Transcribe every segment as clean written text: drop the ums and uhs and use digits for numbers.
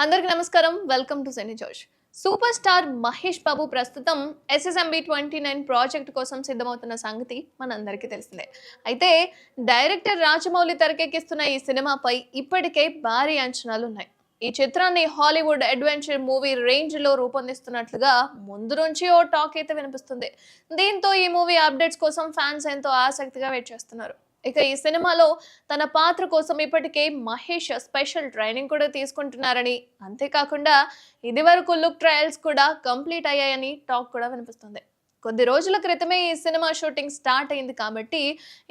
అందరికి నమస్కారం. Welcome to సెనీ జోష్. సూపర్ స్టార్ మహేష్ బాబు ప్రస్తుతం SSMB 29 ప్రాజెక్ట్ కోసం సిద్ధమవుతున్న సంగతి మనందరికీ తెలిసిందే. అయితే డైరెక్టర్ రాజమౌళి తెరకెక్కిస్తున్న ఈ సినిమాపై ఇప్పటికే భారీ అంచనాలు ఉన్నాయి. ఈ చిత్రాన్ని హాలీవుడ్ అడ్వెంచర్ మూవీ రేంజ్ లో రూపొందిస్తున్నట్లుగా ముందు నుంచి ఓ టాక్ అయితే వినిపిస్తుంది. దీంతో ఈ మూవీ అప్డేట్స్ కోసం ఫ్యాన్స్ ఎంతో ఆసక్తిగా వెయిట్ చేస్తున్నారు. ఇక ఈ సినిమాలో తన పాత్ర కోసం ఇప్పటికే మహేష్ స్పెషల్ ట్రైనింగ్ కూడా తీసుకుంటున్నారని, అంతేకాకుండా ఇదివరకు లుక్ ట్రయల్స్ కూడా కంప్లీట్ అయ్యాయని టాక్ కూడా వినిపిస్తుంది. కొద్ది రోజుల క్రితమే ఈ సినిమా షూటింగ్ స్టార్ట్ అయింది కాబట్టి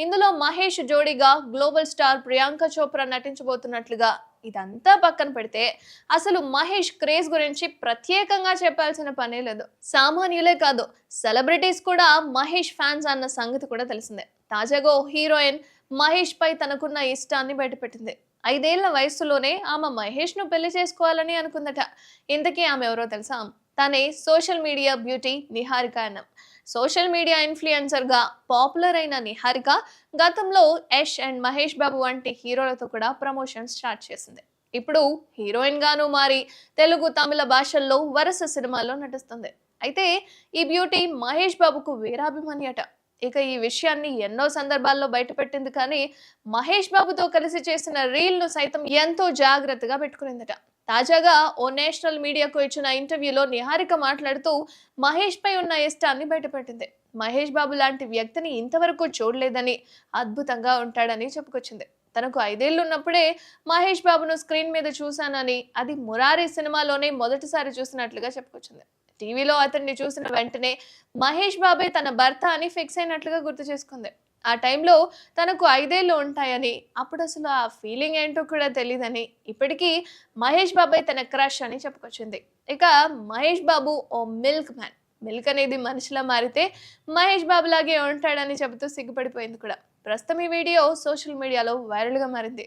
ఇందులో మహేష్ జోడీగా గ్లోబల్ స్టార్ ప్రియాంక చోప్రా నటించబోతున్నట్లుగా. ఇదంతా పక్కన పెడితే అసలు మహేష్ క్రేజ్ గురించి ప్రత్యేకంగా చెప్పాల్సిన పనే లేదు. సామాన్యులే కాదు, సెలబ్రిటీస్ కూడా మహేష్ ఫ్యాన్స్ అన్న సంగతి కూడా తెలిసిందే. తాజాగా ఓ హీరోయిన్ మహేష్ పై తనకున్న ఇష్టాన్ని బయటపెట్టింది. 5 ఏళ్ల వయసులోనే ఆమె మహేష్ ను పెళ్లి చేసుకోవాలని అనుకుందట. ఇంతకీ ఆమె ఎవరో తెలుసా? తనే సోషల్ మీడియా బ్యూటీ నిహారిక అన్నం. సోషల్ మీడియా ఇన్ఫ్లుయెన్సర్ గా పాపులర్ అయిన నిహారిక గతంలో యష్ అండ్ మహేష్ బాబు వంటి హీరోలతో కూడా ప్రమోషన్ స్టార్ట్ చేసింది. ఇప్పుడు హీరోయిన్ గాను మారి తెలుగు, తమిళ భాషల్లో వరుస సినిమాల్లో నటిస్తుంది. అయితే ఈ బ్యూటీ మహేష్ బాబుకు వీరాభిమాని అట. ఇక ఈ విషయాన్ని ఎన్నో సందర్భాల్లో బయటపెట్టింది, కానీ మహేష్ బాబుతో కలిసి చేసిన రీల్ ను సైతం ఎంతో జాగ్రత్తగా పెట్టుకునిందట. తాజాగా ఓ నేషనల్ మీడియాకు ఇచ్చిన ఇంటర్వ్యూలో నిహారిక మాట్లాడుతూ మహేష్ పై ఉన్న ఇష్టాన్ని బయటపెట్టింది. మహేష్ బాబు లాంటి వ్యక్తిని ఇంతవరకు చూడలేదని, అద్భుతంగా ఉంటాడని చెప్పుకొచ్చింది. తనకు 5 ఏళ్లు ఉన్నప్పుడే మహేష్ బాబును స్క్రీన్ మీద చూశానని, అది మురారి సినిమాలోనే మొదటిసారి చూసినట్లుగా చెప్పుకొచ్చింది. టీవీలో అతన్ని చూసిన వెంటనే మహేష్ బాబే తన భర్త అని ఫిక్స్ అయినట్లుగా గుర్తు చేసుకుంది. ఆ టైంలో తనకు 5 ఏళ్లు ఉంటాయని, అప్పుడు అసలు ఆ ఫీలింగ్ ఏంటో కూడా తెలియదని, ఇప్పటికీ మహేష్ బాబాయ్ తన క్రష్ అని చెప్పుకొచ్చింది. ఇక మహేష్ బాబు ఓ మిల్క్ మ్యాన్. మిల్క్ అనేది మనిషిలా మారితే మహేష్ బాబు లాగే ఉంటాడని చెబుతూ సిగ్గుపడిపోయింది కూడా. ప్రస్తుతం ఈ వీడియో సోషల్ మీడియాలో వైరల్ గా మారింది.